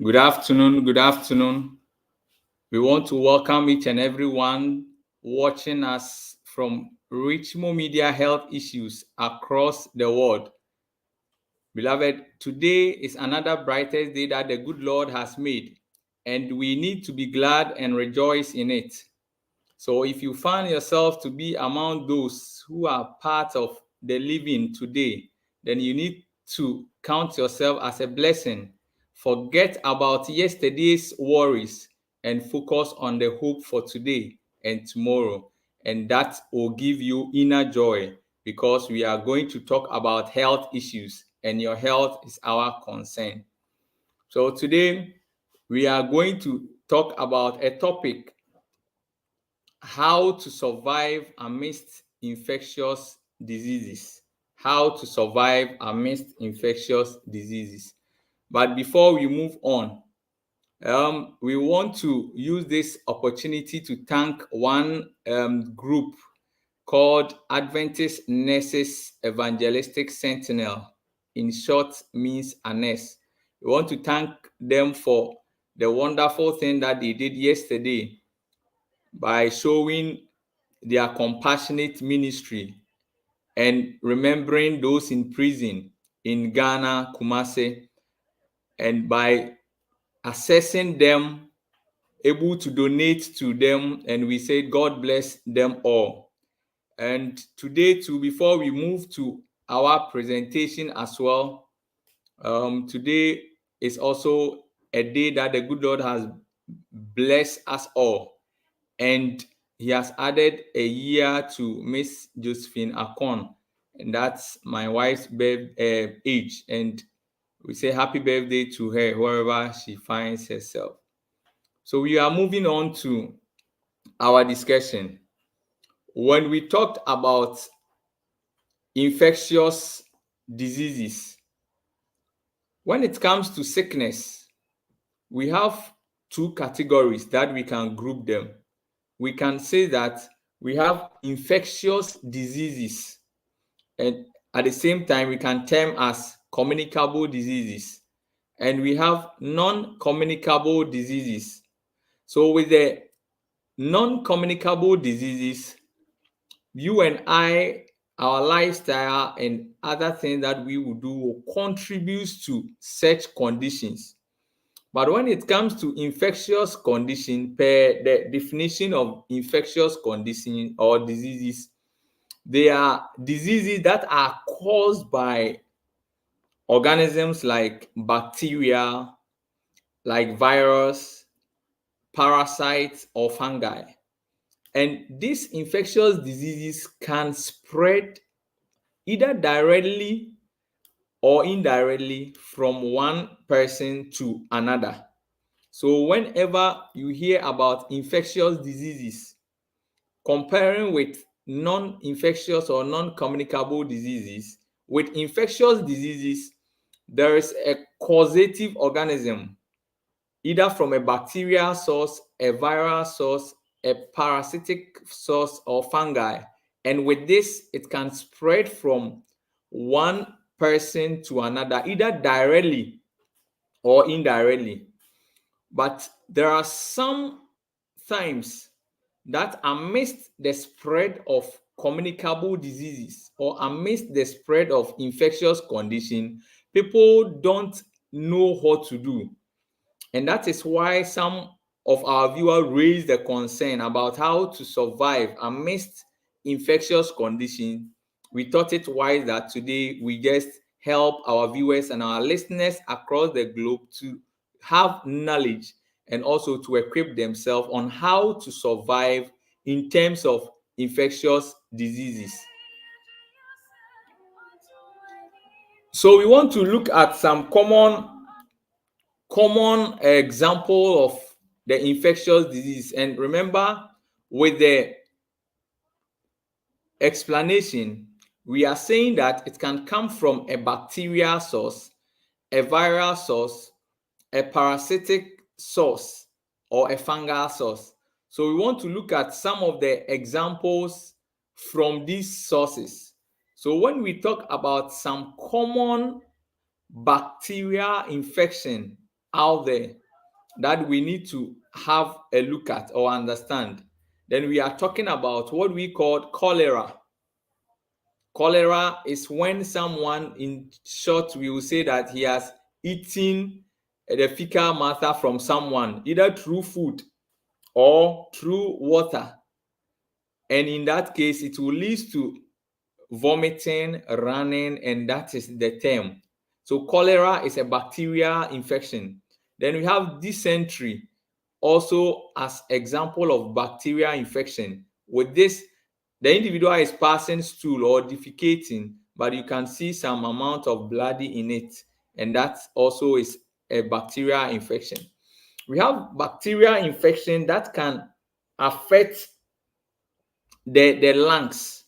Good afternoon. Good afternoon. We want to welcome each and everyone watching us from Richmond Media Health Issues across the world. Beloved, today is another brightest day that the good Lord has made, and we need to be glad and rejoice in it. So if you find yourself to be among those who are part of the living today, then you need to count yourself as a blessing. Forget about yesterday's worries and focus on the hope for today and tomorrow. And that will give you inner joy, because we are going to talk about health issues, and your health is our concern. So today we are going to talk about a topic: how to survive amidst infectious diseases. How to survive amidst infectious diseases. But before we move on, we want to use this opportunity to thank one group called Adventist Nurses Evangelistic Sentinel. In short, means ANES. We want to thank them for the wonderful thing that they did yesterday by showing their compassionate ministry and remembering those in prison in Ghana, Kumasi, and by assessing them, able to donate to them, and we say God bless them all. And today too, before we move to our presentation as well, today is also a day that the good Lord has blessed us all, and he has added a year to Miss Josephine Ackon, and that's my wife's age. And we say happy birthday to her wherever she finds herself. So we are moving on to our discussion. When we talked about infectious diseases, when it comes to sickness, we have two categories that we can group them. We can say that we have infectious diseases, and at the same time we can term as communicable diseases, and we have non-communicable diseases. So with the non-communicable diseases, you and I, our lifestyle and other things that we will do will contribute to such conditions. But when it comes to infectious condition, per the definition of infectious condition or diseases, they are diseases that are caused by organisms like bacteria, like virus, parasites, or fungi. And these infectious diseases can spread either directly or indirectly from one person to another. So whenever you hear about infectious diseases, comparing with non-infectious or non-communicable diseases, with infectious diseases, there is a causative organism, either from a bacterial source, a viral source, a parasitic source, or fungi. And with this, it can spread from one person to another, either directly or indirectly. But there are some times that amidst the spread of communicable diseases or amidst the spread of infectious condition, people don't know what to do. And that is why some of our viewers raised the concern about how to survive amidst infectious condition. We thought it wise that today we just help our viewers and our listeners across the globe to have knowledge and also to equip themselves on how to survive in terms of infectious diseases. So we want to look at some common example of the infectious disease. And remember, with the explanation, we are saying that it can come from a bacterial source, a viral source, a parasitic source, or a fungal source. So we want to look at some of the examples from these sources. So when we talk about some common bacterial infection out there that we need to have a look at or understand, then we are talking about what we call cholera. Cholera is when someone, in short, we will say that he has eaten the fecal matter from someone, either through food or through water. And in that case, it will lead to vomiting, running, and that is the term. So cholera is a bacterial infection. Then we have dysentery, also as example of bacterial infection. With this, the individual is passing stool or defecating, but you can see some amount of bloody in it, and that also is a bacterial infection. We have bacterial infection that can affect the lungs.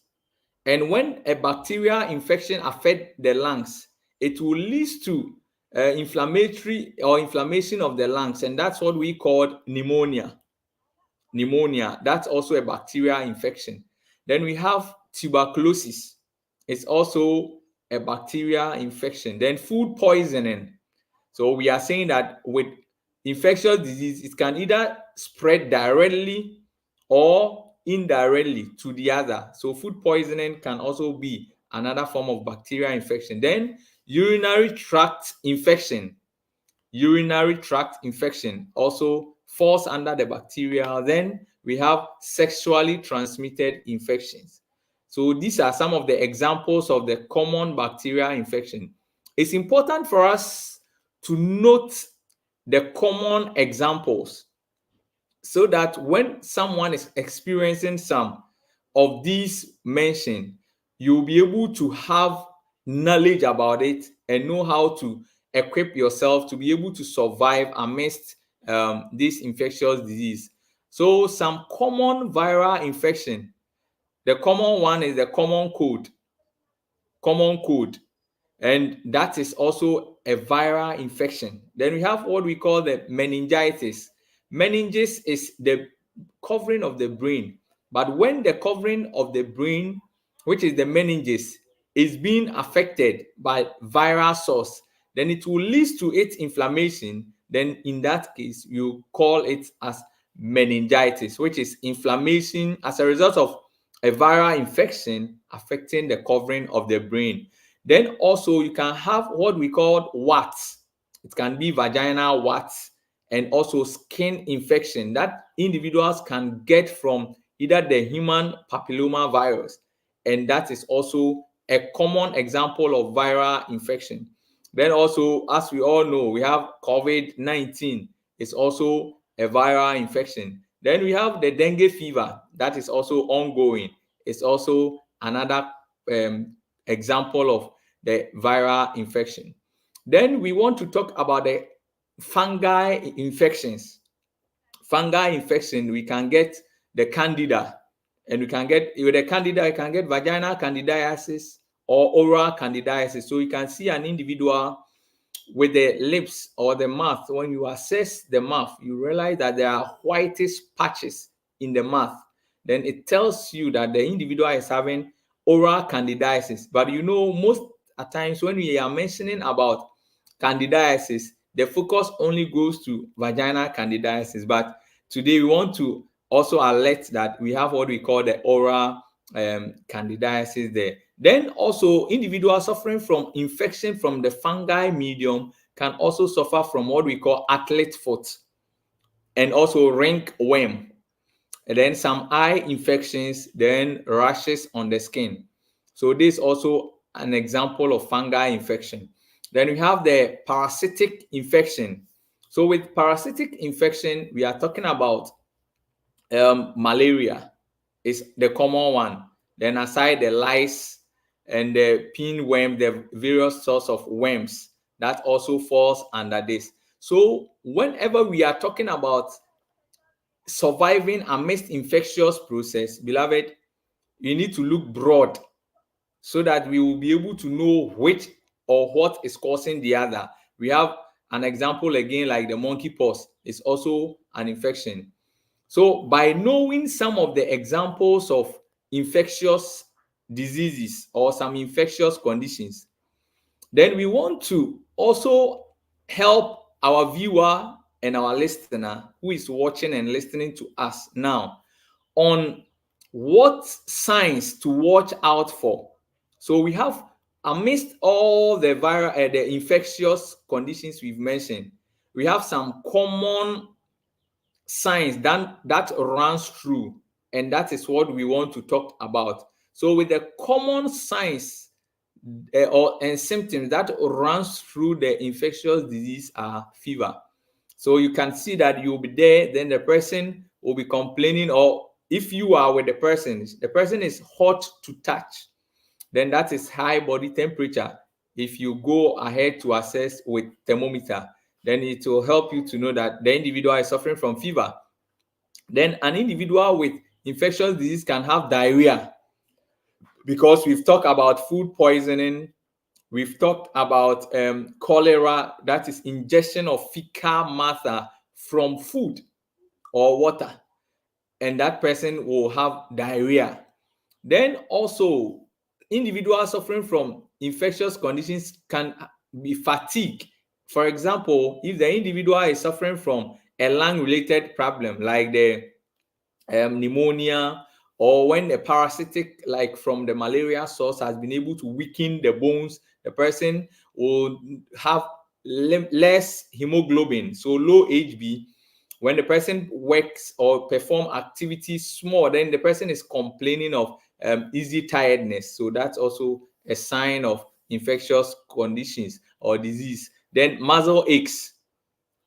And when a bacterial infection affects the lungs, it will lead to inflammatory or inflammation of the lungs, and that's what we call pneumonia. That's also a bacterial infection. Then we have tuberculosis. It's also a bacterial infection. Then food poisoning. So we are saying that with infectious disease, it can either spread directly or indirectly to the other. So food poisoning can also be another form of bacterial infection. Then urinary tract infection. Urinary tract infection also falls under the bacterial. Then we have sexually transmitted infections. So these are some of the examples of the common bacterial infection. It's important for us to note the common examples so that when someone is experiencing some of these mentioned, you'll be able to have knowledge about it and know how to equip yourself to be able to survive amidst this infectious disease. So some common viral infection, the common one is the common cold, and that is also a viral infection. Then we have what we call the meningitis. Meninges is the covering of the brain, but when the covering of the brain, which is the meninges, is being affected by viral source, then it will lead to its inflammation. Then in that case, you call it as meningitis, which is inflammation as a result of a viral infection affecting the covering of the brain. Then also you can have what we call warts. It can be vaginal warts and also skin infection that individuals can get from either the human papilloma virus, and that is also a common example of viral infection. Then also, as we all know, we have COVID-19. It's also a viral infection. Then we have the dengue fever that is also ongoing. It's also another example of the viral infection. Then we want to talk about the fungi infections. Fungal infection, we can get the candida, and we can get with the candida, you can get vaginal candidiasis or oral candidiasis. So you can see an individual with the lips or the mouth. When you assess the mouth, you realize that there are whitish patches in the mouth. Then it tells you that the individual is having oral candidiasis. But you know, most at times when we are mentioning about candidiasis, the focus only goes to vaginal candidiasis. But today we want to also alert that we have what we call the oral candidiasis there. Then also individuals suffering from infection from the fungi medium can also suffer from what we call athlete foot and also ringworm. And then some eye infections, then rashes on the skin. So this also an example of fungal infection. Then we have the parasitic infection. So with parasitic infection, we are talking about malaria is the common one. Then aside the lice and the pinworm, the various sorts of worms, that also falls under this. So whenever we are talking about surviving amidst infectious process, beloved, you need to look broad so that we will be able to know which or what is causing the other. We have an example again, like the monkeypox is also an infection. So by knowing some of the examples of infectious diseases or some infectious conditions, then we want to also help our viewer and our listener who is watching and listening to us now on what signs to watch out for. So we have, amidst all the viral, the infectious conditions we've mentioned, we have some common signs that runs through, and that is what we want to talk about. So with the common signs and symptoms that runs through the infectious disease are fever. So you can see that you'll be there, then the person will be complaining, or if you are with the person is hot to touch, then that is high body temperature. If you go ahead to assess with thermometer, then it will help you to know that the individual is suffering from fever. Then an individual with infectious disease can have diarrhea, because we've talked about food poisoning, we've talked about cholera, that is ingestion of fecal matter from food or water, and that person will have diarrhea. Then also, individuals suffering from infectious conditions can be fatigue. For example, if the individual is suffering from a lung-related problem like the pneumonia, or when a parasitic like from the malaria source has been able to weaken the bones, the person will have less hemoglobin, so low HB. When the person works or perform activities small, then the person is complaining of easy tiredness. So that's also a sign of infectious conditions or disease. Then muscle aches,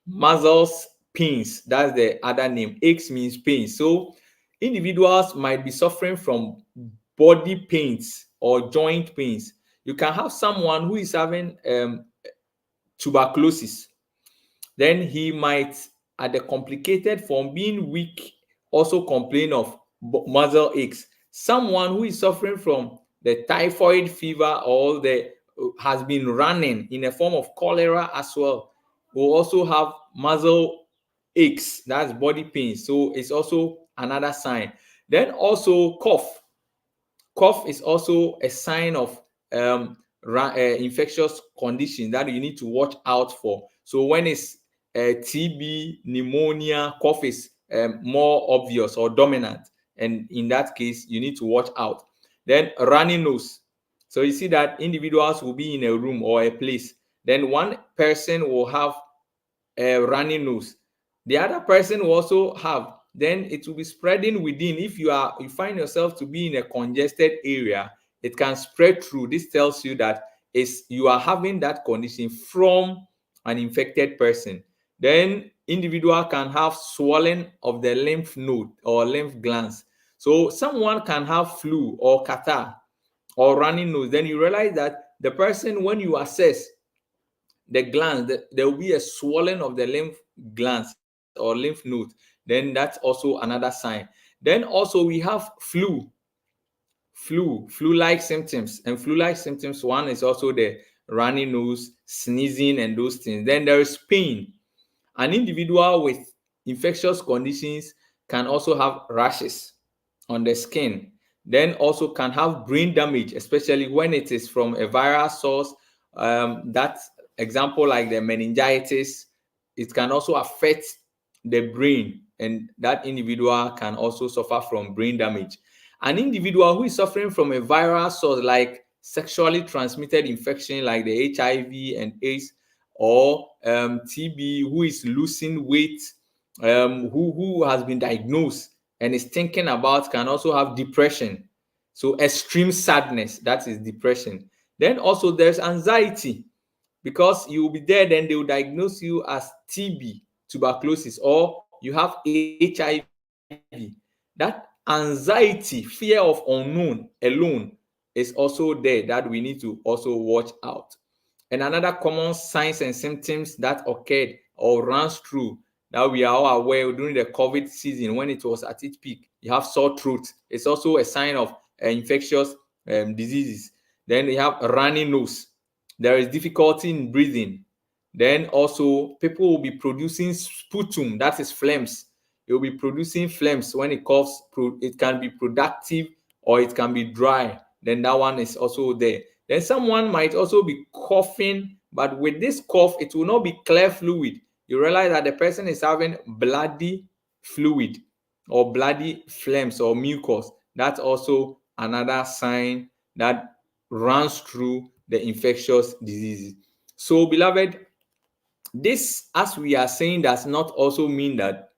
muscles pains, that's the other name. Aches means pain. So individuals might be suffering from body pains or joint pains. You can have someone who is having tuberculosis, then he might, at the complicated form, being weak, also complain of muscle aches. Someone who is suffering from the typhoid fever or the has been running in a form of cholera as well will also have muscle aches, that's body pain. So it's also another sign. Then also cough. Cough is also a sign of infectious condition that you need to watch out for. So when it's TB, pneumonia, cough is more obvious or dominant, and in that case, you need to watch out. Then runny nose. So you see that individuals will be in a room or a place. Then one person will have a runny nose. The other person will also have, then it will be spreading within. If you find yourself to be in a congested area, it can spread through. This tells you that you are having that condition from an infected person. Then individual can have swelling of the lymph node or lymph glands. So someone can have flu or catarrh or runny nose. Then you realize that the person, when you assess the glands, there will be a swelling of the lymph glands or lymph nodes. Then that's also another sign. Then also we have flu-like symptoms. And flu-like symptoms, one is also the runny nose, sneezing, and those things. Then there is pain. An individual with infectious conditions can also have rashes on the skin. Then also can have brain damage, especially when it is from a viral source. That example, like the meningitis, it can also affect the brain, and that individual can also suffer from brain damage. An individual who is suffering from a viral source like sexually transmitted infection like the HIV and AIDS, or TB, who is losing weight, who has been diagnosed and is thinking about, can also have depression. So extreme sadness, that is depression. Then also there's anxiety, because you will be there, then they will diagnose you as TB, tuberculosis, or you have HIV. That anxiety, fear of unknown alone is also there that we need to also watch out. And another common signs and symptoms that occurred or runs through that we are all aware during the COVID season when it was at its peak. You have sore throat. It's also a sign of infectious diseases. Then you have a runny nose. There is difficulty in breathing. Then also people will be producing sputum, that is phlegms. It will be producing phlegms when it coughs. It can be productive or it can be dry. Then that one is also there. Then someone might also be coughing, but with this cough, it will not be clear fluid. You realize that the person is having bloody fluid or bloody phlegms or mucus. That's also another sign that runs through the infectious diseases. So, beloved, this, as we are saying, does not also mean that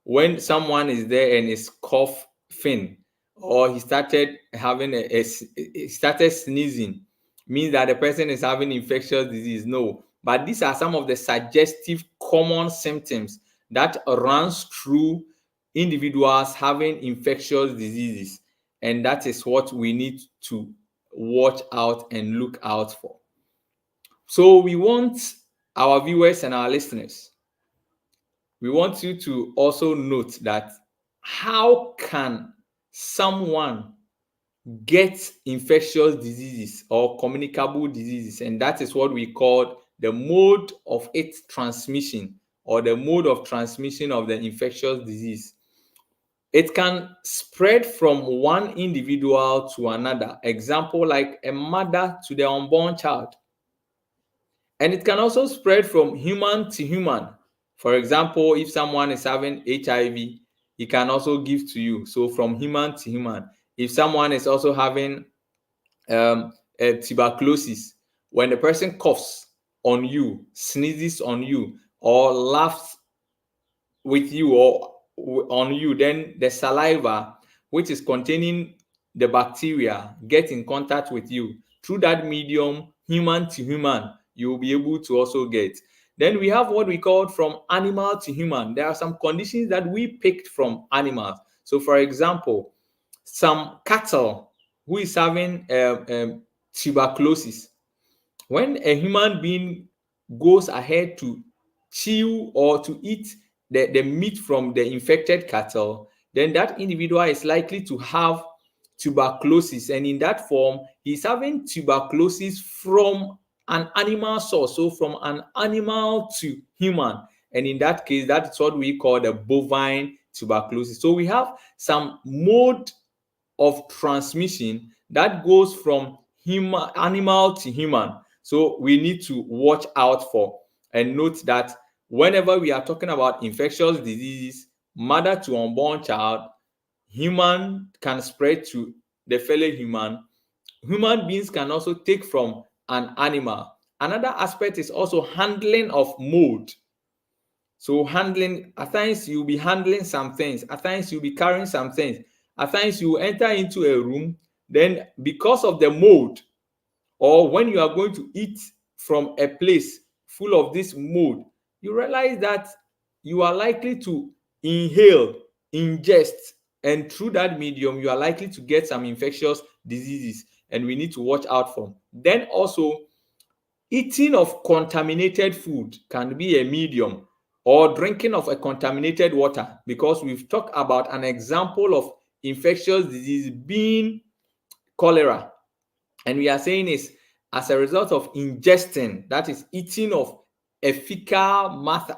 when someone is there and is coughing or he started having he started sneezing, means that the person is having infectious disease. No, but these are some of the suggestive common symptoms that runs through individuals having infectious diseases, and that is what we need to watch out and look out for. So we want our viewers and our listeners, we want you to also note that how can someone get infectious diseases or communicable diseases? And that is what we call the mode of its transmission, or the mode of transmission of the infectious disease. It can spread from one individual to another. Example, like a mother to the unborn child. And it can also spread from human to human. For example, if someone is having HIV, he can also give to you. So from human to human. If someone is also having a tuberculosis, when the person coughs on you, sneezes on you, or laughs with you or on you, then the saliva, which is containing the bacteria, get in contact with you. Through that medium, human to human, you will be able to also get. Then we have what we call from animal to human. There are some conditions that we picked from animals. So for example, some cattle who is having tuberculosis, when a human being goes ahead to chew or to eat the meat from the infected cattle, then that individual is likely to have tuberculosis. And in that form, he's having tuberculosis from an animal source, so from an animal to human. And in that case, that's what we call the bovine tuberculosis. So we have some mode of transmission that goes from human, animal to human. So we need to watch out for and note that whenever we are talking about infectious diseases, mother to unborn child, human can spread to the fellow human. Human beings can also take from an animal. Another aspect is also handling of mold. So handling, at times you'll be handling some things, at times you'll be carrying some things, at times you enter into a room, then because of the mold, or when you are going to eat from a place full of this mold, you realize that you are likely to inhale, ingest, and through that medium, you are likely to get some infectious diseases, and we need to watch out for. Then also, eating of contaminated food can be a medium, or drinking of a contaminated water, because we've talked about an example of infectious disease being cholera. And we are saying is as a result of ingesting, that is eating of a fecal matter,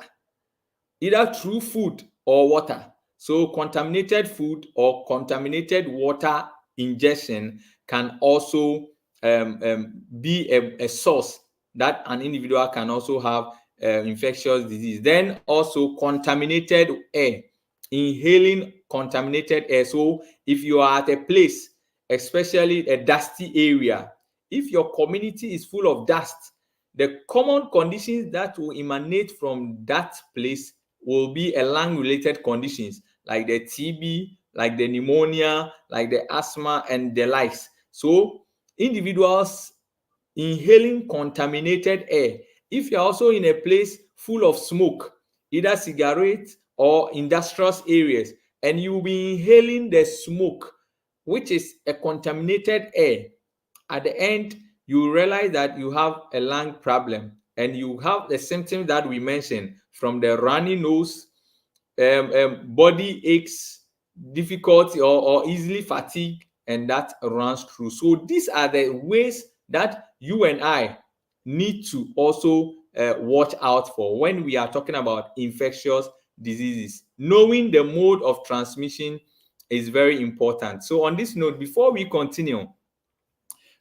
either through food or water. So contaminated food or contaminated water ingestion can also be a source that an individual can also have infectious disease. Then also contaminated air, inhaling contaminated air. So if you are at a place, especially a dusty area, if your community is full of dust, the common conditions that will emanate from that place will be a lung-related conditions like the TB, like the pneumonia, like the asthma, and the likes. So individuals inhaling contaminated air. If you're also in a place full of smoke, either cigarette or industrial areas, and you'll be inhaling the smoke, which is a contaminated air, at the end, you realize that you have a lung problem and you have the symptoms that we mentioned, from the runny nose, body aches, difficulty or easily fatigue, and that runs through. So these are the ways that you and I need to also watch out for when we are talking about infectious diseases. Knowing the mode of transmission is very important. So on this note, before we continue,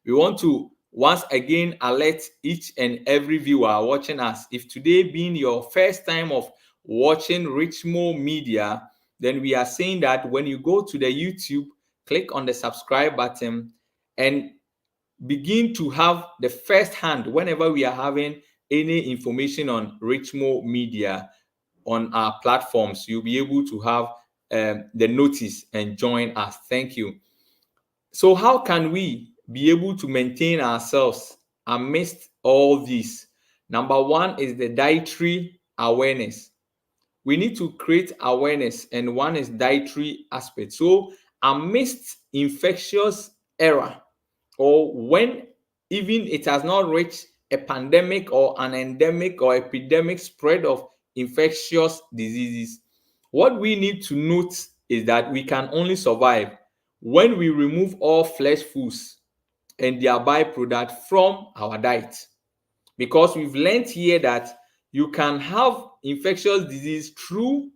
we want to once again alert each and every viewer watching us. If today being your first time of watching Richmo Media, then we are saying that when you go to the YouTube, click on the subscribe button and begin to have the first hand whenever we are having any information on Richmo Media on our platforms. You'll be able to have the notice and join us. Thank you. So how can we be able to maintain ourselves amidst all this? Number one is the dietary awareness. We need to create awareness, and one is dietary aspect. So amidst infectious era, or when even it has not reached a pandemic or an endemic or epidemic spread of infectious diseases, what we need to note is that we can only survive when we remove all flesh foods and their byproduct from our diet. Because we've learned here that you can have infectious disease through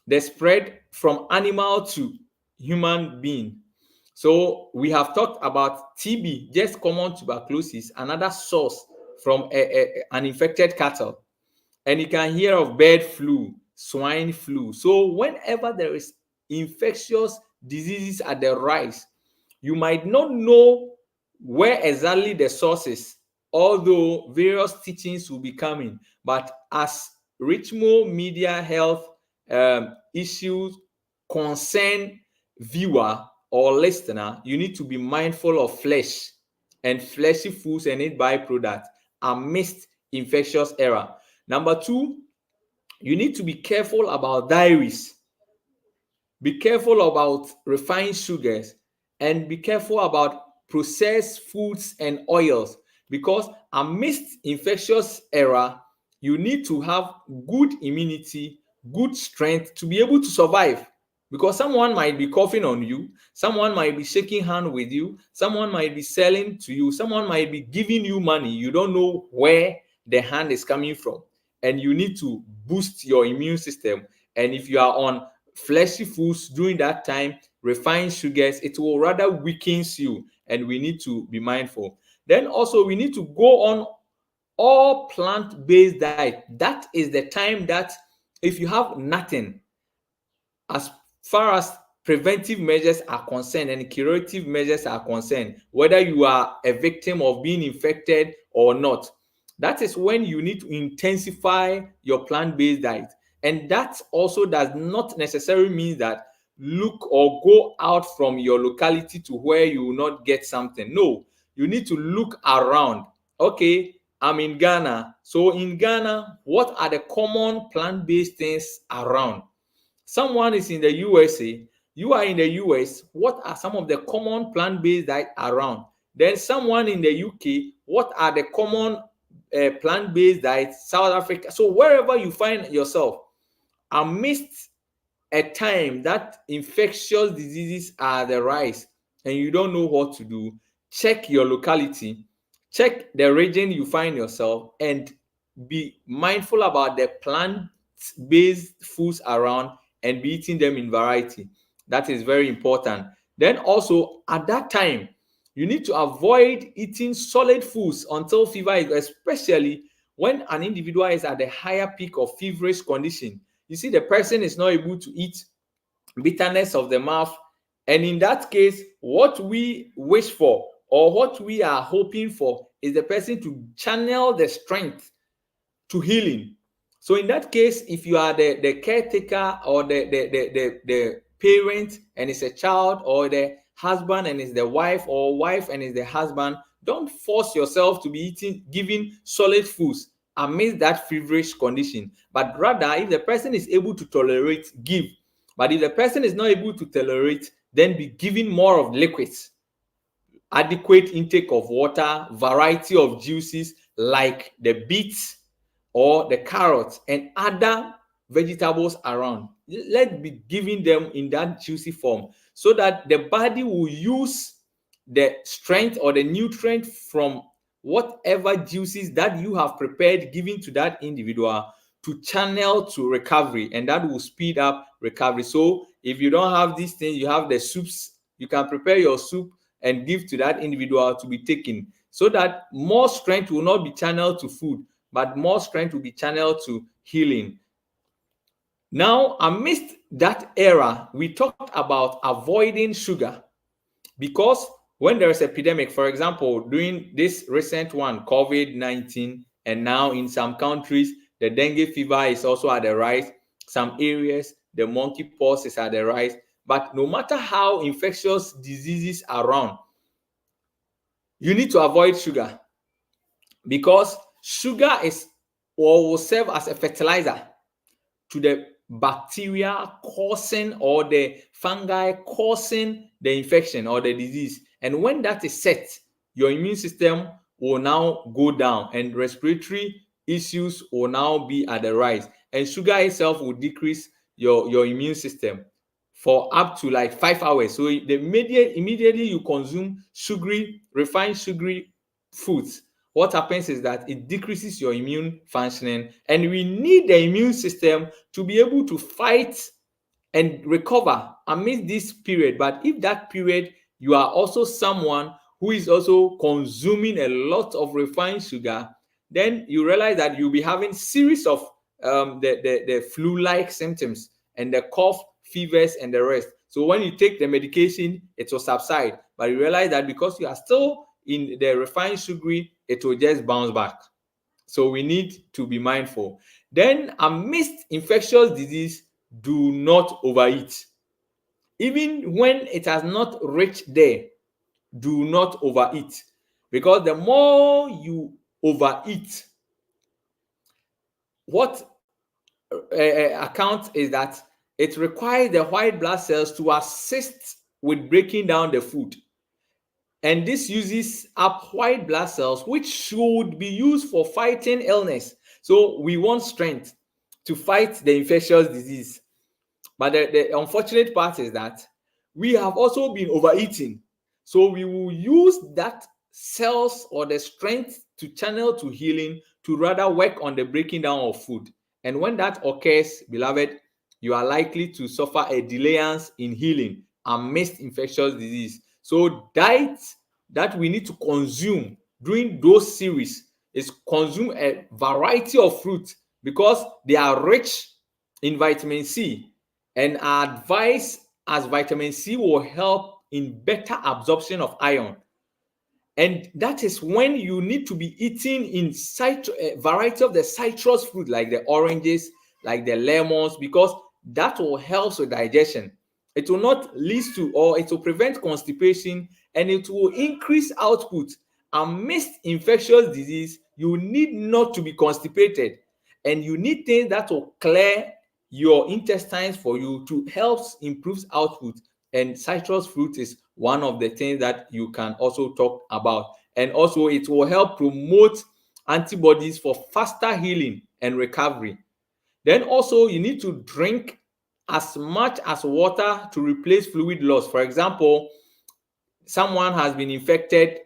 the spread from animal to human being. So we have talked about TB, just common tuberculosis, another source from an infected cattle. And you can hear of bird flu, swine flu. So whenever there is infectious diseases at the rise, you might not know where exactly the source is, although various teachings will be coming. But as Richmo Media Health issues concern viewer or listener, you need to be mindful of flesh and fleshy foods and its byproduct amidst infectious era. Number two, you need to be careful about dairies. Be careful about refined sugars, and be careful about processed foods and oils, because amidst infectious era, you need to have good immunity, good strength to be able to survive. Because someone might be coughing on you, someone might be shaking hand with you, someone might be selling to you, someone might be giving you money. You don't know where the hand is coming from, and you need to boost your immune system. And if you are on fleshy foods during that time, refined sugars, it will rather weakens you, and we need to be mindful. Then also we need to go on all plant-based diet. That is the time that if you have nothing, as far as preventive measures are concerned and curative measures are concerned, whether you are a victim of being infected or not, that is when you need to intensify your plant-based diet. And that also does not necessarily mean that look or go out from your locality to where you will not get something. No, you need to look around. Okay, I'm in Ghana. So in Ghana, what are the common plant-based things around? Someone is in the USA, you are in the US, what are some of the common plant-based diet around? Then someone in the UK, what are the common plant-based diets? South Africa. So wherever you find yourself, amidst a time that infectious diseases are the rise and you don't know what to do, check your locality, check the region you find yourself, and be mindful about the plant-based foods around and be eating them in variety. That is very important. Then also at that time, you need to avoid eating solid foods until fever is, especially when an individual is at the higher peak of feverish condition. You see, the person is not able to eat, bitterness of the mouth. And in that case, what we wish for or what we are hoping for is the person to channel the strength to healing. So in that case, if you are the caretaker or the parent and it's a child, or the husband and it's the wife, or wife and it's the husband, Don't force yourself to be giving solid foods amidst that feverish condition. But rather, if the person is able to tolerate, give. But if the person is not able to tolerate, then be giving more of liquids, adequate intake of water, variety of juices like the beets or the carrots and other vegetables around. Let's be giving them in that juicy form so that the body will use the strength or the nutrient from whatever juices that you have prepared, giving to that individual to channel to recovery, and that will speed up recovery. So if you don't have these things, you have the soups, you can prepare your soup and give to that individual to be taken, so that more strength will not be channeled to food, but more strength will be channeled to healing. Now, amidst that era, we talked about avoiding sugar, because when there is epidemic, for example, during this recent one, COVID-19, and now in some countries, the dengue fever is also at the rise. Some areas, the monkeypox is at the rise. But no matter how infectious diseases are around, you need to avoid sugar, because sugar is or will serve as a fertilizer to the bacteria causing or the fungi causing the infection or the disease. And when that is set, your immune system will now go down and respiratory issues will now be at the rise. And sugar itself will decrease your immune system for up to like 5 hours. So immediately you consume refined sugary foods, what happens is that it decreases your immune functioning, and we need the immune system to be able to fight and recover amidst this period. But if that period you are also someone who is also consuming a lot of refined sugar, then you realize that you'll be having series of the flu-like symptoms and the cough, fevers, and the rest. So when you take the medication, it will subside. But you realize that because you are still in the refined sugary, it will just bounce back. So we need to be mindful. Then amidst infectious disease, do not overeat. Even when it has not reached there, do not overeat. Because the more you overeat, what account is that it requires the white blood cells to assist with breaking down the food. And this uses up white blood cells, which should be used for fighting illness. So we want strength to fight the infectious disease. But the unfortunate part is that we have also been overeating. So we will use that cells or the strength to channel to healing to rather work on the breaking down of food. And when that occurs, beloved, you are likely to suffer a delayance in healing amidst infectious disease. So diet that we need to consume during those series is consume a variety of fruits, because they are rich in vitamin C, and our advice as vitamin C will help in better absorption of iron. And that is when you need to be eating in a variety of the citrus fruit, like the oranges, like the lemons, because that will help with digestion. It will not lead to, or it will prevent constipation, and it will increase output. Amidst infectious disease, you need not to be constipated, and you need things that will clear your intestines for you to help improve output. And citrus fruit is one of the things that you can also talk about. And also it will help promote antibodies for faster healing and recovery. Then also you need to drink as much as water to replace fluid loss. For example, someone has been infected,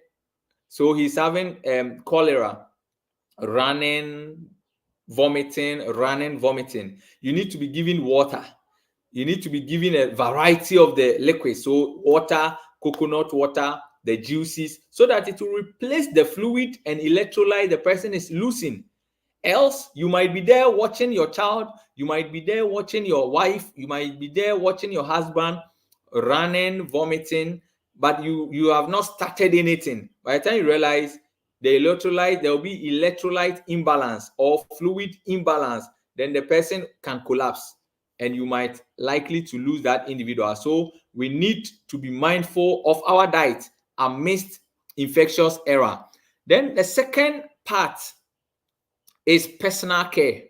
so he's having cholera, running, vomiting. You need to be giving water. You need to be given a variety of the liquids, so water, coconut water, the juices, so that it will replace the fluid and electrolyte the person is losing. Else, you might be there watching your child, you might be there watching your wife, you might be there watching your husband running, vomiting, but you have not started anything. By the time you realize there will be electrolyte imbalance or fluid imbalance, then the person can collapse, and you might likely to lose that individual. So we need to be mindful of our diet amidst infectious era. Then the second part is personal care.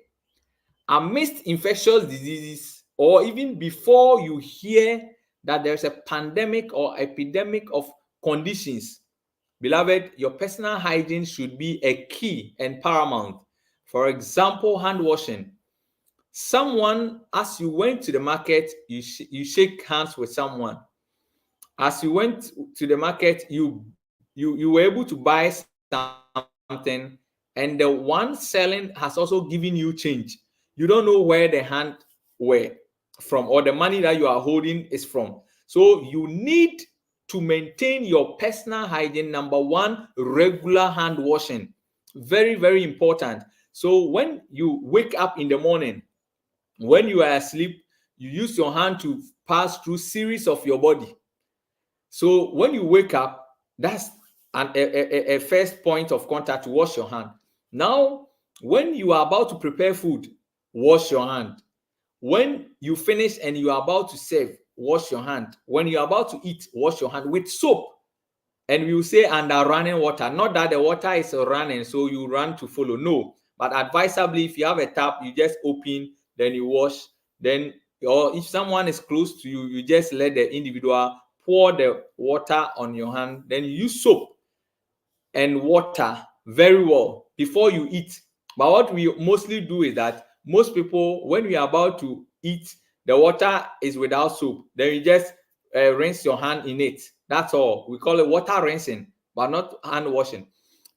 Amidst infectious diseases, or even before you hear that there's a pandemic or epidemic of conditions, beloved, your personal hygiene should be a key and paramount. For example, hand washing. Someone, as you went to the market, you shake hands with someone. As you went to the market, you were able to buy something, and the one selling has also given you change. You don't know where the hand were from, or the money that you are holding is from. So you need to maintain your personal hygiene. Number one, regular hand washing. Very, very important. So when you wake up in the morning, when you are asleep, you use your hand to pass through series of your body. So when you wake up, that's a first point of contact to wash your hand. Now, when you are about to prepare food, wash your hand. When you finish and you are about to serve, wash your hand. When you are about to eat, wash your hand with soap. And we will say under running water. Not that the water is running, so you run to follow. No. But advisably, if you have a tap, you just open, then you wash. Then, or if someone is close to you, you just let the individual pour the water on your hand. Then you use soap and water very well before you eat. But what we mostly do is that most people, when we are about to eat, the water is without soap. Then you just rinse your hand in it. That's all. We call it water rinsing, but not hand washing.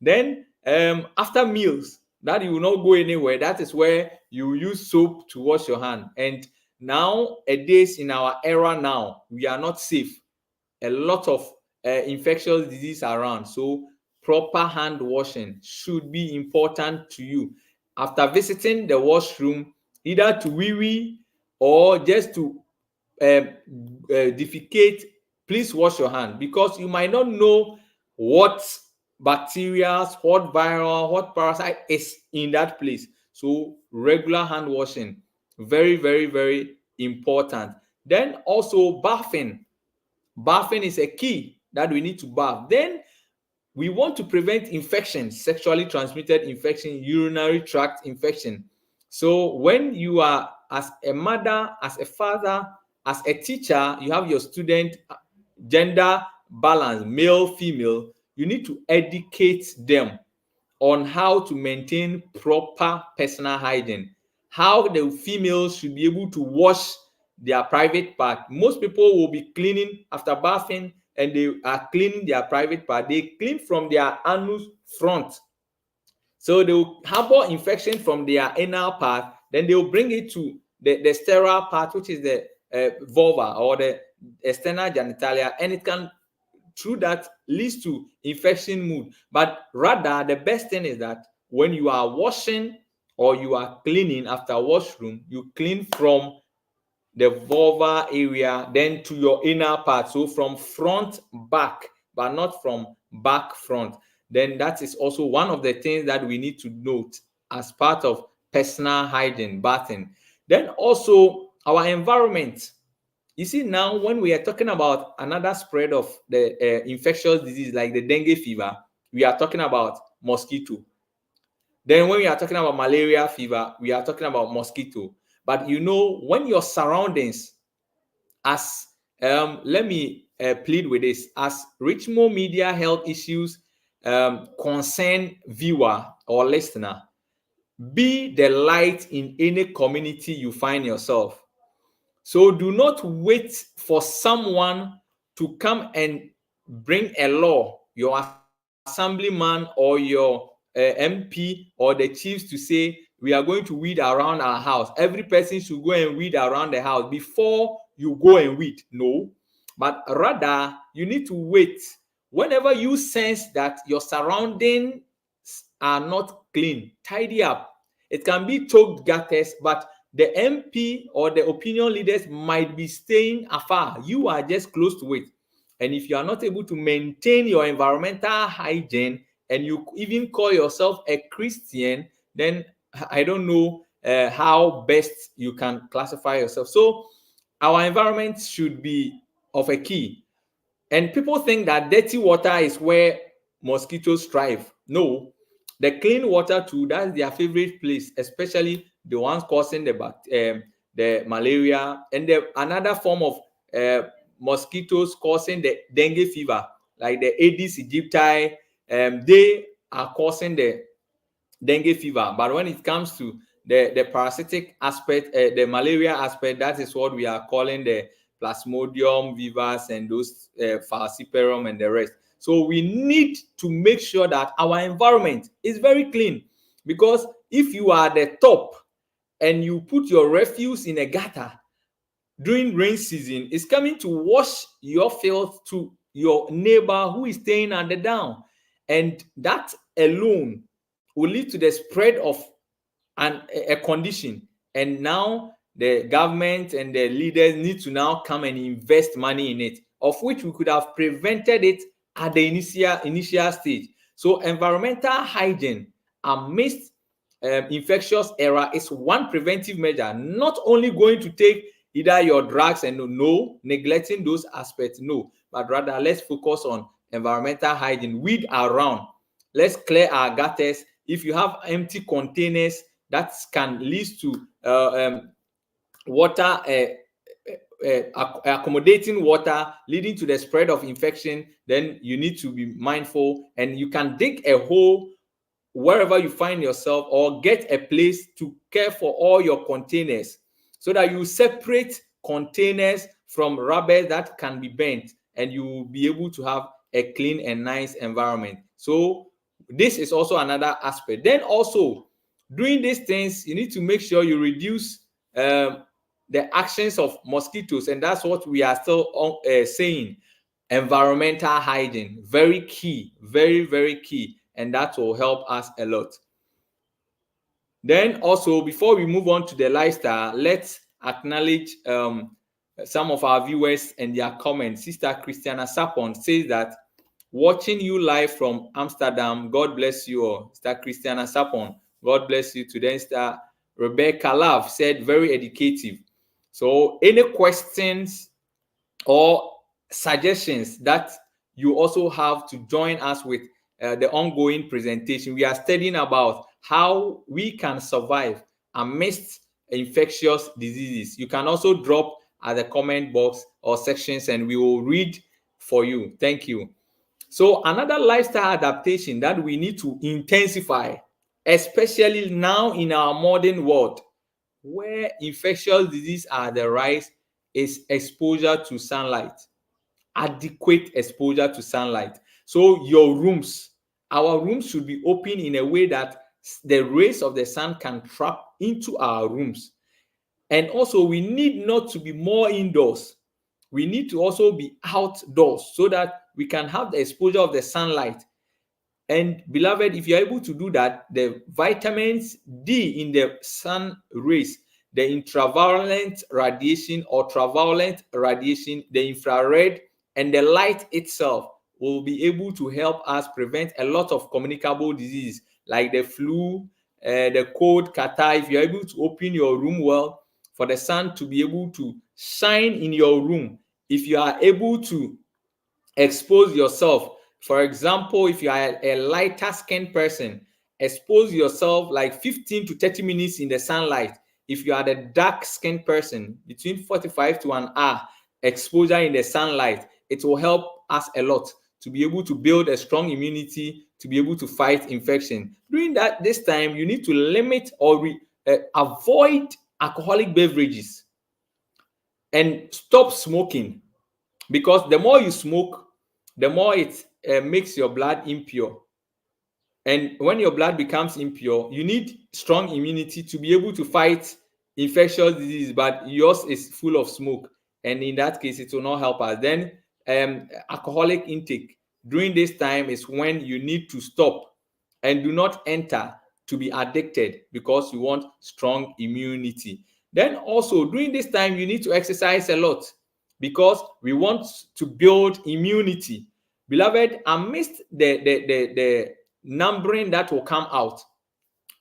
Then after meals, that you will not go anywhere. That is where you use soap to wash your hand. And nowadays, in our era now, we are not safe. A lot of infectious disease around. So proper hand washing should be important to you. After visiting the washroom, either to wee or just to defecate, please wash your hand, because you might not know what bacteria, what viral, what parasite is in that place. So regular hand washing, very, very, very important. Then also bathing. Bathing is a key that we need to bath. Then we want to prevent infection, sexually transmitted infection, urinary tract infection. So when you are, as a mother, as a father, as a teacher, you have your student, gender balance, male, female, you need to educate them on how to maintain proper personal hygiene, how the females should be able to wash their private part. Most people will be cleaning after bathing, and they are cleaning their private part. They clean from their anus front. So they will harbor infection from their anal part, then they will bring it to the sterile part, which is the vulva or the external genitalia, and it can, through that, leads to infection mood. But rather, the best thing is that when you are washing or you are cleaning after washroom, you clean from the vulva area, then to your inner part. So from front back, but not from back front. Then that is also one of the things that we need to note as part of personal hygiene, bathing. Then also our environment. You see, now when we are talking about another spread of the infectious disease like the dengue fever, we are talking about mosquito. Then when we are talking about malaria fever, we are talking about mosquito. But you know, when your surroundings, as let me plead with this, as Richmond Media Health Issues concern viewer or listener, be the light in any community you find yourself. So do not wait for someone to come and bring a law, your assemblyman or your MP or the chiefs, to say we are going to weed around our house. Every person should go and weed around the house before you go and weed. No, but rather you need to wait. Whenever you sense that your surroundings are not clean, tidy up. It can be choked gutters, but the MP or the opinion leaders might be staying afar. You are just close to it. And if you are not able to maintain your environmental hygiene, and you even call yourself a Christian, then I don't know how best you can classify yourself. So our environment should be of a key. And people think that dirty water is where mosquitoes thrive. No, the clean water too, that's their favorite place, especially the ones causing the malaria, and another form of mosquitoes causing the dengue fever, like the Aedes aegypti. They are causing the dengue fever. But when it comes to the parasitic aspect, the malaria aspect, that is what we are calling the Plasmodium vivus and those falciparum and the rest. So we need to make sure that our environment is very clean, because if you are the top and you put your refuse in a gutter during rain season, it's coming to wash your filth to your neighbor who is staying at the down, and that alone will lead to the spread of a condition. And now the government and the leaders need to now come and invest money in it, of which we could have prevented it at the initial stage. So environmental hygiene amidst infectious era is one preventive measure, not only going to take either your drugs and no neglecting those aspects, no, but rather let's focus on environmental hygiene. Weed around, let's clear our gutters. If you have empty containers that can lead to water accommodating water, leading to the spread of infection, then you need to be mindful, and you can dig a hole wherever you find yourself, or get a place to care for all your containers, so that you separate containers from rubber that can be bent, and you will be able to have a clean and nice environment. So this is also another aspect. Then also, doing these things, you need to make sure you reduce the actions of mosquitoes, and that's what we are still saying. Environmental hygiene, very key, very, very key, and that will help us a lot. Then also, before we move on to the lifestyle, let's acknowledge some of our viewers and their comments. Sister Christiana Sapon says that watching you live from Amsterdam, God bless you all. Sister Christiana Sapon, God bless you. Today, Sister Rebecca Love said very educative. So any questions or suggestions that you also have to join us with the ongoing presentation. We are studying about how we can survive amidst infectious diseases. You can also drop at the comment box or sections, and we will read for you. Thank you. So another lifestyle adaptation that we need to intensify, especially now in our modern world, where infectious diseases are the rise, is exposure to sunlight. Adequate exposure to sunlight. So our rooms should be open in a way that the rays of the sun can trap into our rooms. And also, we need not to be more indoors. We need to also be outdoors, so that we can have the exposure of the sunlight. And beloved, if you're able to do that, the vitamins D in the sun rays, the intraviolet radiation or ultraviolet radiation, the infrared, and the light itself will be able to help us prevent a lot of communicable diseases like the flu, the cold, catarrh. If you're able to open your room well for the sun to be able to shine in your room, if you are able to expose yourself, for example, if you are a lighter skinned person, expose yourself like 15 to 30 minutes in the sunlight. If you are the dark skinned person, between 45 to an hour exposure in the sunlight, it will help us a lot to be able to build a strong immunity, to be able to fight infection. During this time, you need to limit or avoid alcoholic beverages and stop smoking, because the more you smoke, the more it makes your blood impure. And when your blood becomes impure, you need strong immunity to be able to fight infectious disease, but yours is full of smoke. And in that case, it will not help us. Then alcoholic intake during this time is when you need to stop and do not enter to be addicted, because you want strong immunity. Then also during this time, you need to exercise a lot, because we want to build immunity. Beloved, amidst the numbering that will come out,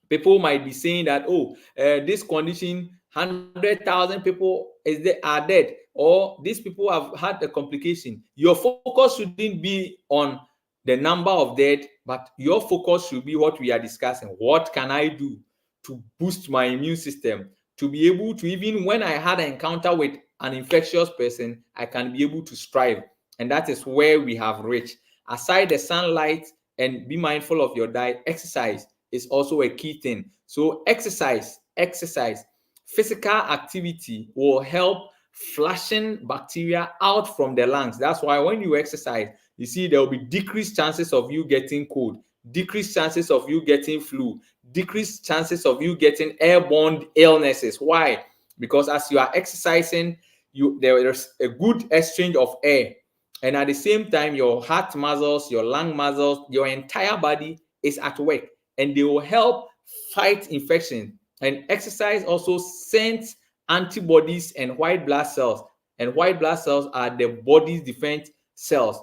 people might be saying that, this condition, 100,000 people are dead, or these people have had a complication. Your focus shouldn't be on the number of death, but your focus should be what we are discussing. What can I do to boost my immune system to be able to, even when I had an encounter with an infectious person, I can be able to strive. And that is where we have reached. Aside the sunlight and be mindful of your diet, exercise is also a key thing. So exercise, physical activity will help flushing bacteria out from the lungs. That's why when you exercise, you see there will be decreased chances of you getting cold, decreased chances of you getting flu, decreased chances of you getting airborne illnesses. Why? Because as you are exercising, there is a good exchange of air, and at the same time your heart muscles, your lung muscles, your entire body is at work, and they will help fight infection. And exercise also sends antibodies and white blood cells, and white blood cells are the body's defense cells,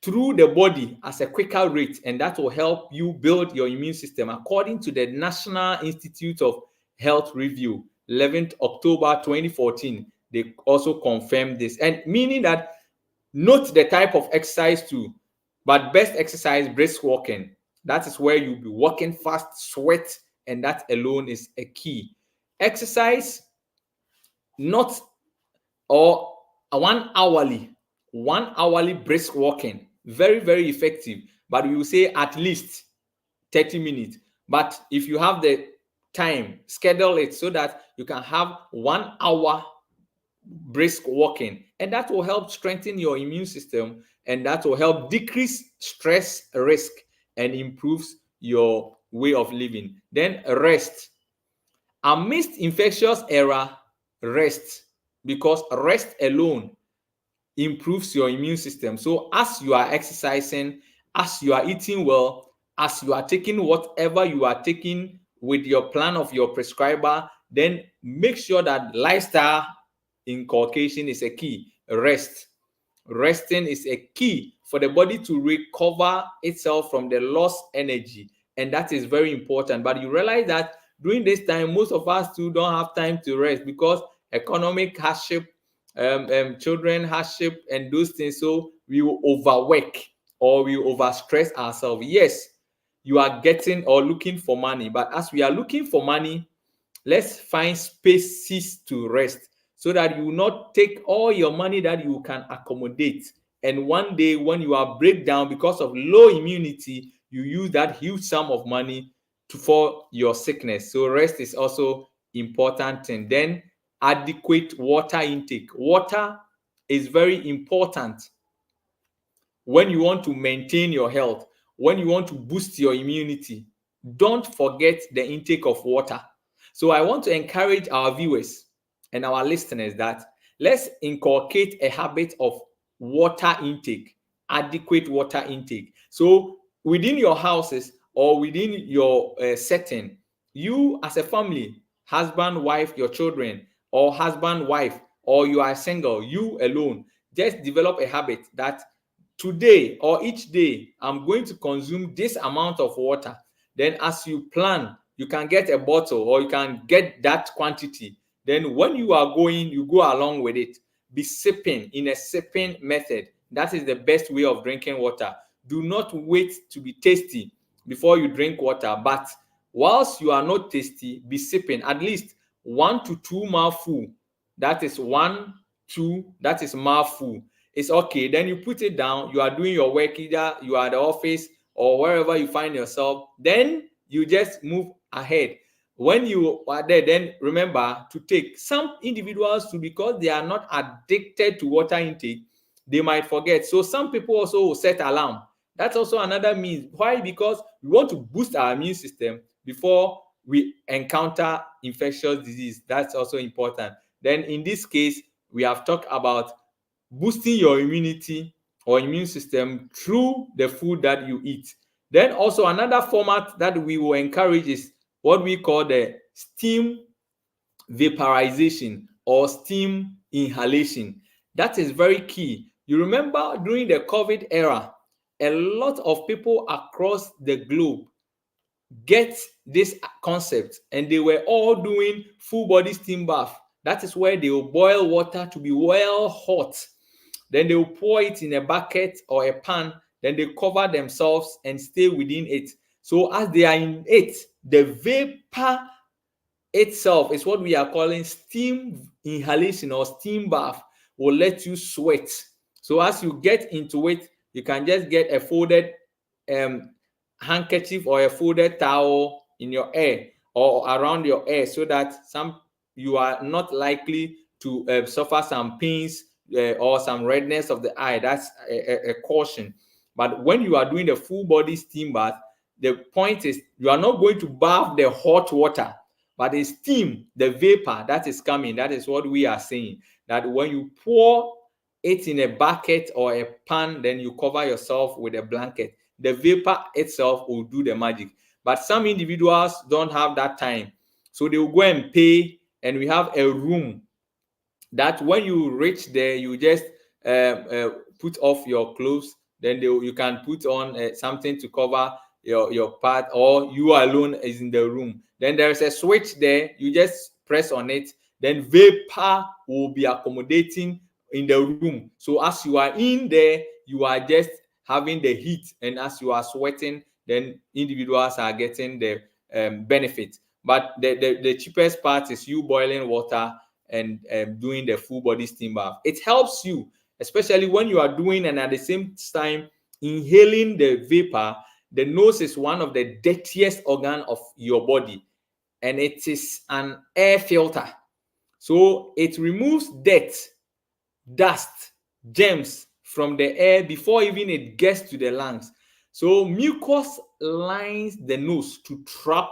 through the body at a quicker rate, and that will help you build your immune system. According to the National Institute of Health Review, 11th October 2014, they also confirmed this, and meaning that note the type of exercise too, but best exercise, brisk walking. That is where you'll be walking fast, sweat, and that alone is a key. Exercise, not or one hourly brisk walking, very, very effective, but we will say at least 30 minutes. But if you have the time, schedule it so that you can have 1 hour brisk walking, and that will help strengthen your immune system, and that will help decrease stress risk and improves your way of living. Then rest. Amidst infectious era, rest, because rest alone improves your immune system. So as you are exercising, as you are eating well, as you are taking whatever you are taking with your plan of your prescriber, then make sure that lifestyle inculcation is a key. Resting is a key for the body to recover itself from the lost energy, and that is very important. But you realize that during this time, most of us too don't have time to rest because economic hardship, children hardship, and those things. So we will overwork or we overstress ourselves. Yes, you are getting or looking for money, but as we are looking for money, let's find spaces to rest, so that you will not take all your money that you can accommodate, and one day when you are breakdown because of low immunity, you use that huge sum of money for your sickness. So rest is also important. And then adequate water intake. Water is very important when you want to maintain your health, when you want to boost your immunity. Don't forget the intake of water. So I want to encourage our viewers and our listeners that let's inculcate a habit of water intake, adequate water intake. So within your houses or within your setting, you as a family, husband, wife, your children, or husband, wife, or you are single, you alone, just develop a habit that today or each day I'm going to consume this amount of water. Then as you plan, you can get a bottle or you can get that quantity. Then when you are going, you go along with it. Be sipping in a sipping method. That is the best way of drinking water. Do not wait to be tasty before you drink water, but whilst you are not tasty, be sipping at least 1 to 2 mouthful. That is 1, 2, that is mouthful. It's okay. Then you put it down. You are doing your work, either you are at the office or wherever you find yourself. Then you just move ahead. When you are there, then remember to take. Some individuals too, because they are not addicted to water intake, they might forget. So some people also will set alarm. That's also another means. Why? Because we want to boost our immune system before we encounter infectious disease. That's also important. Then in this case, we have talked about boosting your immunity or immune system through the food that you eat. Then also another format that we will encourage is what we call the steam vaporization or steam inhalation. That is very key. You remember during the COVID era, a lot of people across the globe get this concept, and they were all doing full body steam bath. That is where they will boil water to be well hot. Then they will pour it in a bucket or a pan. then they cover themselves and stay within it. So as they are in it, the vapor itself is what we are calling steam inhalation or steam bath, will let you sweat. So as you get into it, you can just get a folded um, handkerchief or a folded towel in your hair or around your hair, so that you are not likely to suffer some pains or some redness of the eye. That's a caution. But when you are doing the full body steam bath, the point is you are not going to bath the hot water, but the steam, the vapor that is coming. That is what we are saying, that when you pour it in a bucket or a pan, then you cover yourself with a blanket, the vapor itself will do the magic. But some individuals don't have that time, so they will go and pay, and we have a room that when you reach there, you just put off your clothes, then you can put on something to cover your part, or you alone is in the room. Then there is a switch there, you just press on it, then vapor will be accommodating in the room. So as you are in there, you are just having the heat, and as you are sweating, then individuals are getting the benefit. But the cheapest part is you boiling water and doing the full body steam bath. It helps you, especially when you are doing and at the same time inhaling the vapor. The nose is one of the dirtiest organ of your body, and it is an air filter. So it removes dirt, dust, germs from the air before even it gets to the lungs. So mucus lines the nose to trap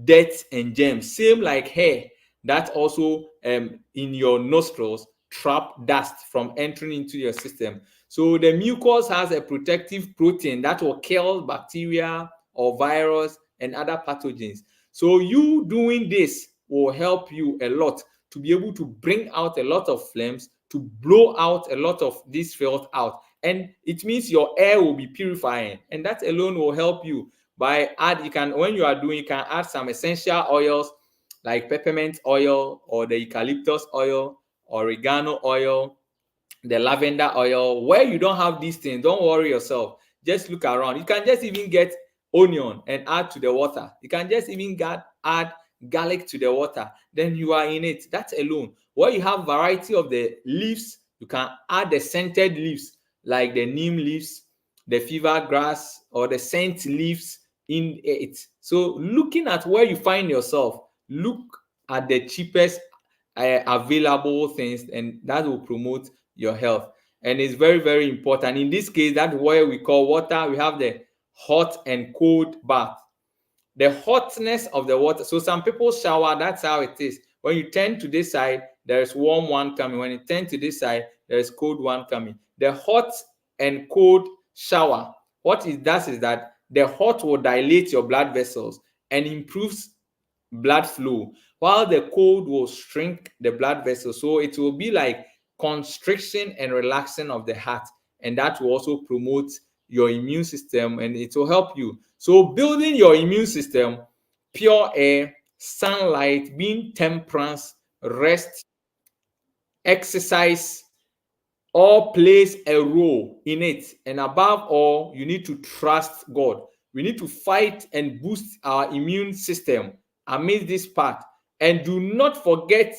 dirt and germs, same like hair that also in your nostrils trap dust from entering into your system. So the mucus has a protective protein that will kill bacteria or virus and other pathogens. So you doing this will help you a lot to be able to bring out a lot of flames, to blow out a lot of this filth out, and it means your air will be purifying, and that alone will help you. When you are doing, you can add some essential oils like peppermint oil or the eucalyptus oil, oregano oil, the lavender oil. Where you don't have these things, don't worry yourself, just look around. You can just even get onion and add to the water. You can just even add garlic to the water, then you are in it. That alone. Where you have variety of the leaves, you can add the scented leaves like the neem leaves, the fever grass, or the scent leaves in it. So looking at where you find yourself, look at the cheapest available things, and that will promote your health. And it's very, very important. In this case, that's where we call water. We have the hot and cold bath. The hotness of the water. So some people shower, that's how it is. When you turn to this side, there is warm one coming. When you turn to this side, there is cold one coming. The hot and cold shower, what it does is that the hot will dilate your blood vessels and improves blood flow, while the cold will shrink the blood vessels. So it will be like constriction and relaxing of the heart, and that will also promote your immune system, and it will help you. So building your immune system, pure air, sunlight, being temperance, rest, exercise, all plays a role in it. And above all, you need to trust God. We need to fight and boost our immune system amidst this part. And do not forget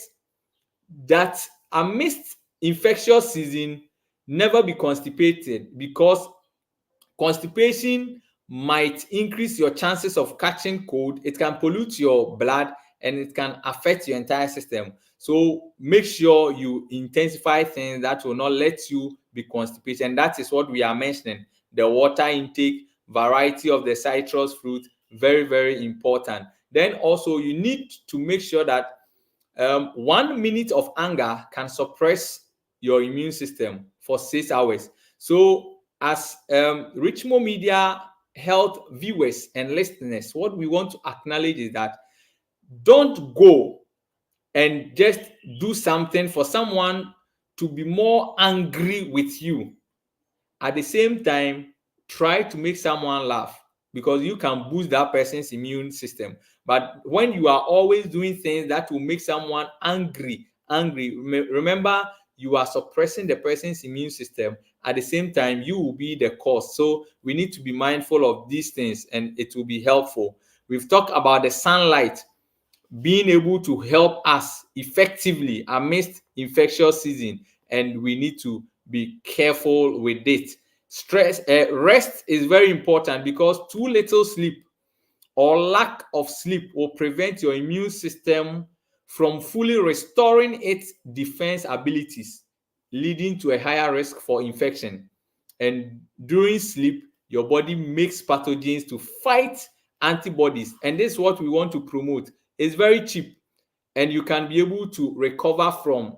that amidst infectious season, never be constipated, because constipation might increase your chances of catching cold. It can pollute your blood and it can affect your entire system. So make sure you intensify things that will not let you be constipated. And that is what we are mentioning. The water intake, variety of the citrus fruit, very, very important. Then also you need to make sure that 1 minute of anger can suppress your immune system for 6 hours. So as Richmond Media Health viewers and listeners, what we want to acknowledge is that don't go and just do something for someone to be more angry with you. At the same time, try to make someone laugh, because you can boost that person's immune system. But when you are always doing things that will make someone angry, remember, you are suppressing the person's immune system at the same time you will be the cause. So we need to be mindful of these things, and it will be helpful. We've talked about the sunlight being able to help us effectively amidst infectious season, and we need to be careful with it. Rest is very important, because too little sleep or lack of sleep will prevent your immune system from fully restoring its defense abilities, leading to a higher risk for infection. And during sleep, your body makes pathogens to fight antibodies, and this is what we want to promote. It's very cheap, and you can be able to recover from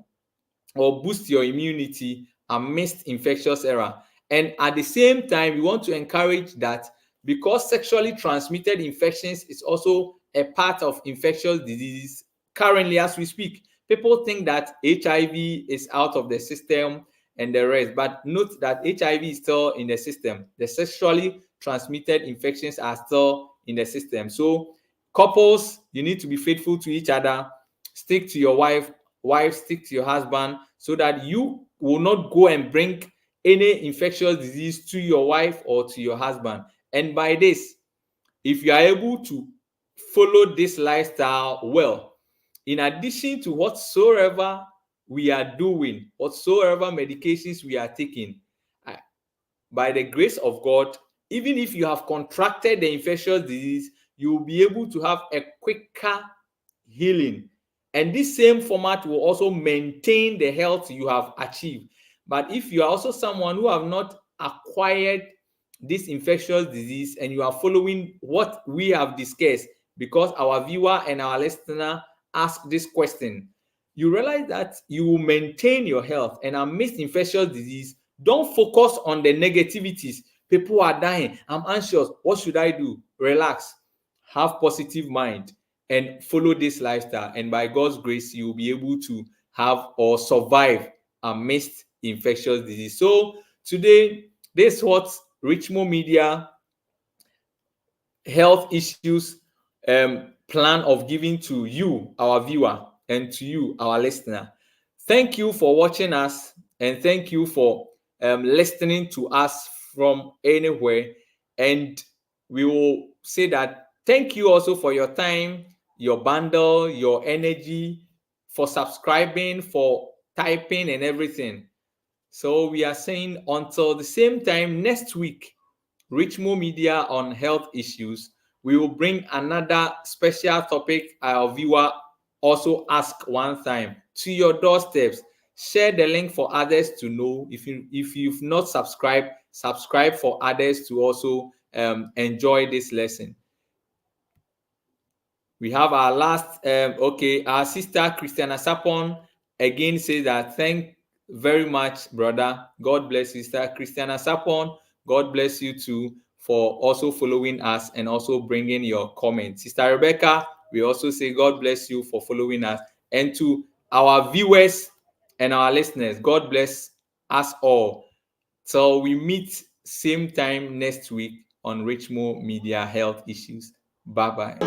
or boost your immunity amidst infectious era. And at the same time, we want to encourage that, because sexually transmitted infections is also a part of infectious diseases currently as we speak. People think that HIV is out of the system and the rest, but note that HIV is still in the system. The sexually transmitted infections are still in the system. So couples, you need to be faithful to each other. Stick to your wife, stick to your husband, so that you will not go and bring any infectious disease to your wife or to your husband. And by this, if you are able to follow this lifestyle well, in addition to whatsoever we are doing, whatsoever medications we are taking, by the grace of God, even if you have contracted the infectious disease, you will be able to have a quicker healing. And this same format will also maintain the health you have achieved. But if you are also someone who have not acquired this infectious disease, and you are following what we have discussed, because our viewer and our listener asked this question, you realize that you will maintain your health. And amidst infectious disease, don't focus on the negativities. People are dying, I'm anxious, what should I do? Relax, have positive mind, and follow this lifestyle, and by God's grace, you will be able to have or survive amidst infectious disease. So today, this is what Richmond Media health issues plan of giving to you, our viewer, and to you, our listener. Thank you for watching us, and thank you for listening to us from anywhere. And we will say that thank you also for your time, your bundle, your energy, for subscribing, for typing and everything. So we are saying until the same time next week, Richmond Media on health issues, we will bring another special topic our viewer also ask one time to your doorsteps. Share the link for others to know. If you've not subscribed, subscribe for others to also enjoy this lesson. We have our last, our sister Christiana Sapon again says that thank very much, brother. God bless you, sister Christiana Sapon. God bless you too for also following us and also bringing your comments. Sister Rebecca, we also say God bless you for following us. And to our viewers and our listeners, God bless us all. So we meet same time next week on Richmond Media Health Issues. Bye-bye.